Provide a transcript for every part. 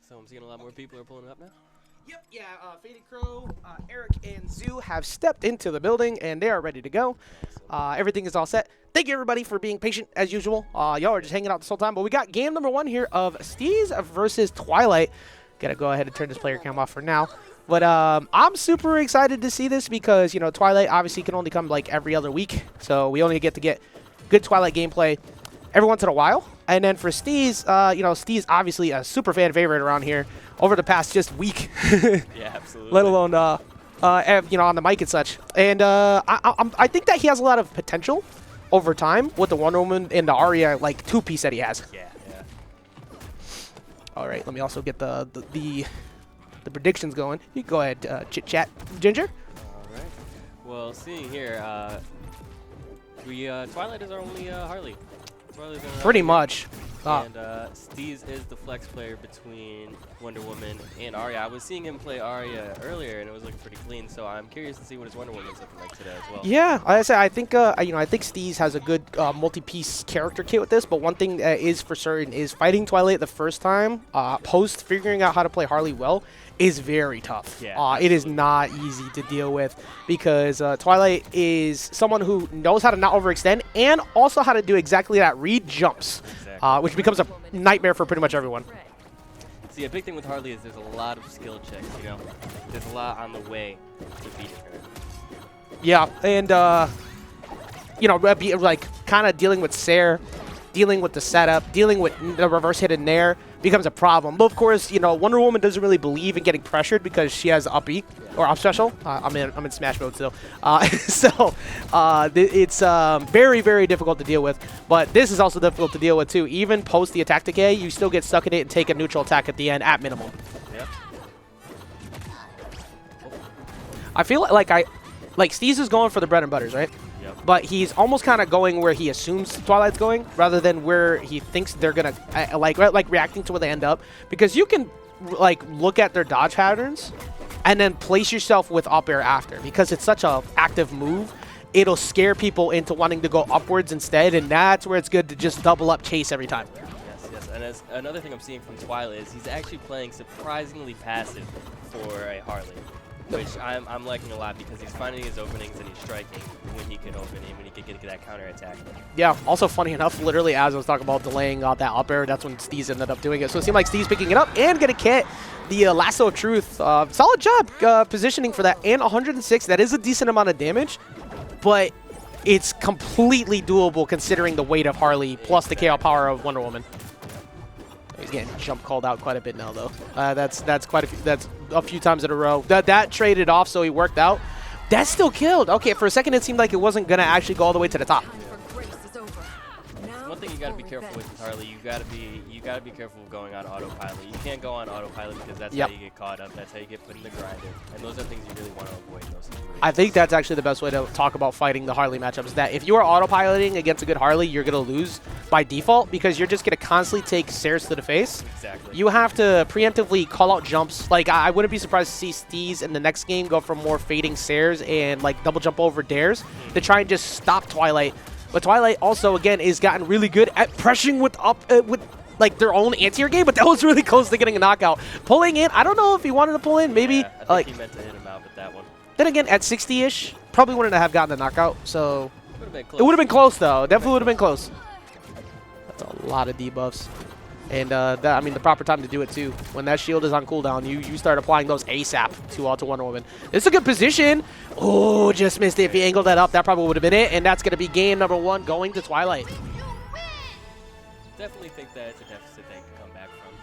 So I'm seeing a lot more people are pulling up now. Yep, yeah, Faded Crow, Eric, and Zoo have stepped into the building, and they are ready to go. Everything is all set. Thank you, everybody, for being patient, as usual. Y'all are just hanging out this whole time, but we got game number 1 here of Steez versus Twilight. Gotta go ahead and turn this player cam off for now. But I'm super excited to see this because, you know, Twilight obviously can only come, like, every other week, so we only get to get good Twilight gameplay every once in a while. And then for Steez, you know, Steez obviously a super fan favorite around here over the past just week. Yeah, absolutely. Let alone, you know, on the mic and such. And I think that he has a lot of potential over time with the Wonder Woman and the Arya, like, two-piece that he has. Yeah, yeah. All right, let me also get the predictions going. You can go ahead, chit-chat, Ginger. All right. Well, seeing here, Twilight is our only Harley. Pretty much. And Steez is the flex player between Wonder Woman and Arya. I was seeing him play Arya earlier, and it was looking pretty clean. So I'm curious to see what his Wonder Woman's looking like today as well. Yeah, like I said, I think you know, I think Steez has a good multi-piece character kit with this. But one thing that is for certain is fighting Twilight the first time, post figuring out how to play Harley well, is very tough. Yeah, it is not easy to deal with because Twilight is someone who knows how to not overextend and also how to do exactly that, read jumps, exactly. which becomes a nightmare for pretty much everyone. See, a big thing with Harley is there's a lot of skill checks, you know. There's a lot on the way to beating her. Yeah, and, you know, like, kind of dealing with Sarah, dealing with the setup, dealing with the reverse hit in there becomes a problem. But of course, you know, Wonder Woman doesn't really believe in getting pressured because she has up E or up special. I'm in Smash mode still, so it's very, very difficult to deal with. But this is also difficult to deal with too. Even post the attack decay, you still get stuck in it and take a neutral attack at the end at minimum. Yep. I feel like Steez is going for the bread and butters, right? But he's almost kind of going where he assumes Twilight's going rather than where he thinks they're going to, like reacting to where they end up. Because you can, like, look at their dodge patterns and then place yourself with up air after. Because it's such an active move, it'll scare people into wanting to go upwards instead. And that's where it's good to just double up chase every time. Yes, yes. And as another thing I'm seeing from Twilight is he's actually playing surprisingly passive for a Harley. Which I'm liking a lot because he's finding his openings and he's striking when he can open and when he can get that counter attack. Yeah, also funny enough, literally as I was talking about delaying that up air, that's when Steez ended up doing it. So it seemed like Steez picking it up and gonna get the Lasso of Truth. Solid job positioning for that. And 106, that is a decent amount of damage, but it's completely doable considering the weight of Harley plus the KO power of Wonder Woman. He's getting jump called out quite a bit now, though. That's quite a few. That's a few times in a row. That traded off, so he worked out. That still killed. Okay, for a second it seemed like it wasn't gonna actually go all the way to the top. One thing you gotta be careful with Harley, you gotta be careful of going on autopilot. You can't go on autopilot because that's how you get caught up. That's how you get put in the grinder, and those are things you really want to avoid in those situations. I think that's actually the best way to talk about fighting the Harley matchups. That if you are autopiloting against a good Harley, you're gonna lose by default because you're just gonna constantly take stairs to the face. Exactly. You have to preemptively call out jumps. Like I wouldn't be surprised to see Steez in the next game go for more fading stairs and like double jump over dares to try and just stop Twilight. But Twilight also, again, is gotten really good at pressuring with like their own anti-air game, but that was really close to getting a knockout. Pulling in, I don't know if he wanted to pull in, maybe. Yeah, I think he meant to hit him out with that one. Then again, at 60-ish, probably wouldn't have gotten the knockout, so It would have been close, though. Definitely would have been close. That's a lot of debuffs. And I mean, the proper time to do it, too. When that shield is on cooldown, you start applying those ASAP to Wonder Woman. It's a good position. Oh, just missed it. If he angled that up, that probably would have been it. And that's going to be game number 1 going to Twilight. Definitely think that it's a deficit they can come back from.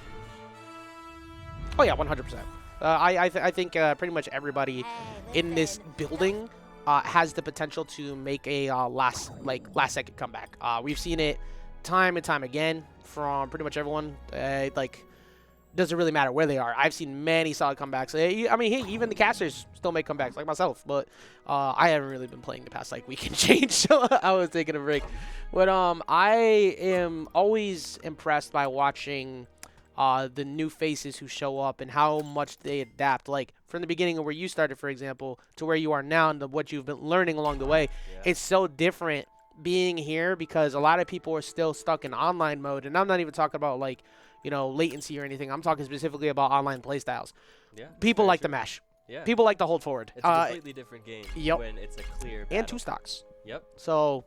Oh, yeah, 100%. I think pretty much everybody in this building has the potential to make a last-second comeback. We've seen it time and time again from pretty much everyone. Like, doesn't really matter where they are. I've seen many solid comebacks. I mean, hey, even the casters still make comebacks, like myself. But I haven't really been playing the past like week and change, so I was taking a break. But I am always impressed by watching the new faces who show up and how much they adapt. Like from the beginning of where you started, for example, to where you are now and what you've been learning along the way. Yeah. It's so different being here because a lot of people are still stuck in online mode, and I'm not even talking about like latency or anything. I'm talking specifically about online playstyles. Yeah. People like the mash. Yeah. People like to hold forward. It's a completely different game when it's a clear battle. And 2 stocks. Yep. So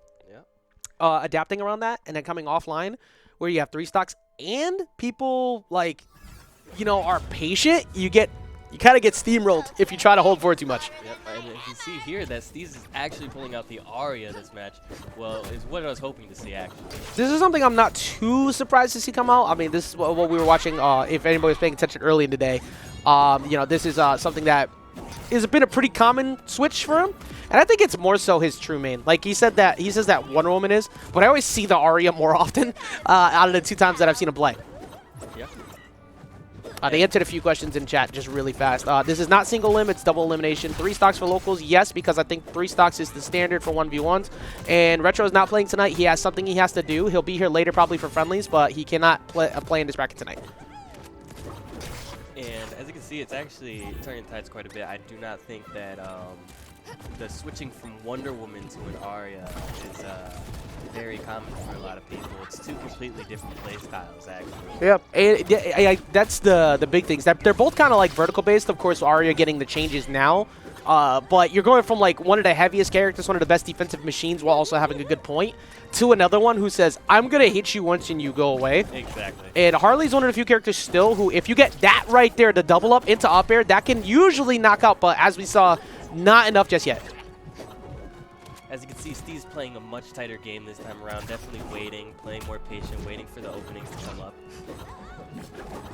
adapting around that and then coming offline where you have 3 stocks and people are patient, you kind of get steamrolled if you try to hold forward too much. Yep, and you can see here that Steez is actually pulling out the Arya this match. Well, is what I was hoping to see, actually. This is something I'm not too surprised to see come out. I mean, this is what we were watching, if anybody was paying attention early in the day. This is something that has been a pretty common switch for him. And I think it's more so his true main. Like he says that Wonder Woman is, but I always see the Arya more often out of the 2 times that I've seen him play. Yeah. They answered a few questions in chat just really fast. This is not single limb, it's double elimination. 3 stocks for locals, yes, because I think 3 stocks is the standard for 1v1s. And Retro is not playing tonight. He has something he has to do. He'll be here later probably for friendlies, but he cannot play in this bracket tonight. And as you can see, it's actually turning tides quite a bit. I do not think that the switching from Wonder Woman to an Arya is very common for a lot of people. It's 2 completely different play styles, actually. Yep, and that's the big things. They're both kind of like vertical based. Of course, Arya getting the changes now, but you're going from like one of the heaviest characters, one of the best defensive machines, while also having a good point, to another one who says, "I'm gonna hit you once and you go away." Exactly. And Harley's one of the few characters still who, if you get that right there, the double up into up air, that can usually knock out. But as we saw, not enough just yet. As you can see, Steez playing a much tighter game this time around. Definitely waiting, playing more patient, waiting for the openings to come up.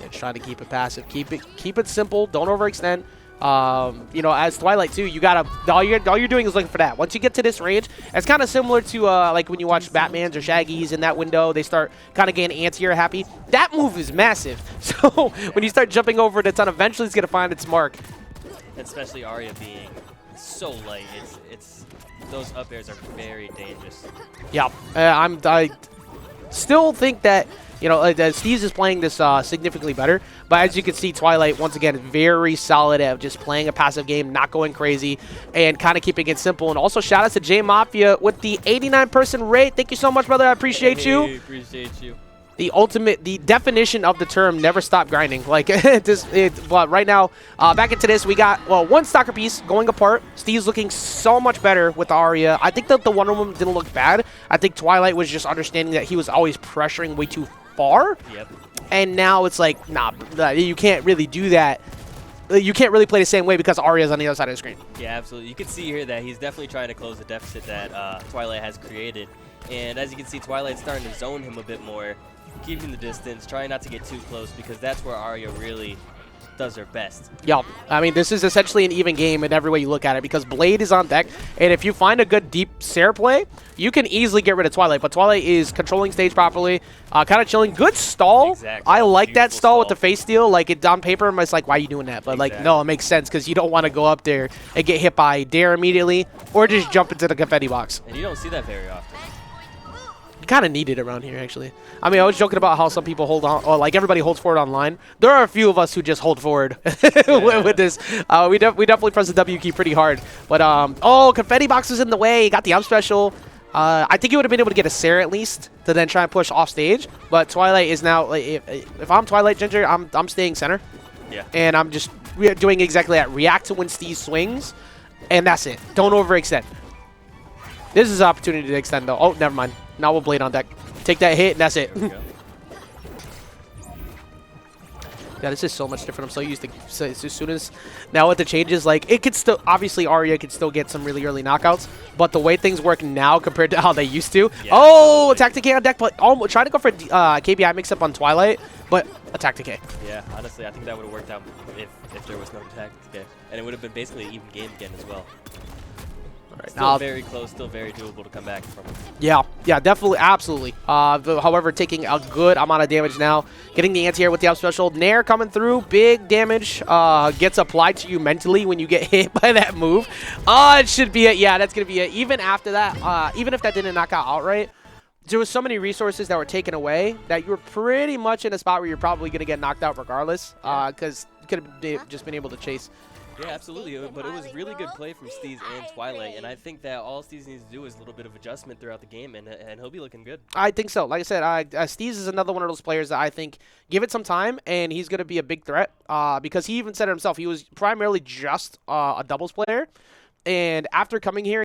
Yeah, try to keep it passive. Keep it simple. Don't overextend. As Twilight too, you gotta all you're doing is looking for that. Once you get to this range, it's kind of similar to like when you watch Batman's or Shaggy's in that window. They start kind of getting anti-air happy. That move is massive. So when you start jumping over the ton, eventually it's gonna find its mark. Especially Arya being so light, it's those up airs are very dangerous. Yeah, I still think that Steez is playing this significantly better, but as you can see, Twilight once again is very solid at just playing a passive game, not going crazy, and kind of keeping it simple. And also shout out to J Mafia with the 89-person rate. Thank you so much, brother. I appreciate you. Appreciate you. The definition of the term never stop grinding. Like, but right now, back into this, we got, 1 stocker piece going apart. Steve's looking so much better with the Arya. I think that the Wonder Woman didn't look bad. I think Twilight was just understanding that he was always pressuring way too far. Yep. And now it's like, nah, you can't really do that. You can't really play the same way because Arya's on the other side of the screen. Yeah, absolutely. You can see here that he's definitely trying to close the deficit that Twilight has created. And as you can see, Twilight's starting to zone him a bit more, keeping the distance, trying not to get too close, because that's where Arya really does her best. Yeah, I mean, this is essentially an even game in every way you look at it, because Blade is on deck, and if you find a good deep Sarah play, you can easily get rid of Twilight. But Twilight is controlling stage properly, kind of chilling. Good stall. Exactly. I like that stall with the face steal. Like, it on paper, it's like, why are you doing that? But like, no, it makes sense, because you don't want to go up there and get hit by Dare immediately, or just jump into the confetti box. And you don't see that very often. You kind of need it around here, actually. I mean, I was joking about how some people hold on, or like everybody holds forward online. There are a few of us who just hold forward with this. We definitely press the W key pretty hard. But, confetti box is in the way. Got the up special. I think he would have been able to get a Sarah at least to then try and push off stage. But Twilight is now, like, if I'm Twilight Ginger, I'm staying center. Yeah. And I'm just doing exactly that. React to when Steve swings, and that's it. Don't overextend. This is an opportunity to extend, though. Oh, never mind. Now we'll Blade on deck. Take that hit, and that's it. Yeah, this is so much different. I'm so used to, so as soon as now with the changes, like, it could still, obviously Arya could still get some really early knockouts, but the way things work now compared to how they used to. Yeah, oh, attack decay on deck, but almost trying to go for KBI mix up on Twilight, but attack decay. Yeah, honestly, I think that would have worked out if there was no attack decay, and it would have been basically an even game again as well. Right, still very close, still very doable to come back from. Yeah, definitely, absolutely. However, taking a good amount of damage now. Getting the anti-air with the up special. Nair coming through, big damage. Gets applied to you mentally when you get hit by that move. It should be it. Yeah, that's going to be it. Even after that, even if that didn't knock out outright, there was so many resources that were taken away that you were pretty much in a spot where you're probably going to get knocked out regardless, because you could have just been able to chase. Yeah, absolutely. But it was really good play from Steez and Twilight, and I think that all Steez needs to do is a little bit of adjustment throughout the game, and he'll be looking good. I think so. Like I said, Steez is another one of those players that I think give it some time, and he's going to be a big threat because he even said it himself. He was primarily just a doubles player, and after coming here,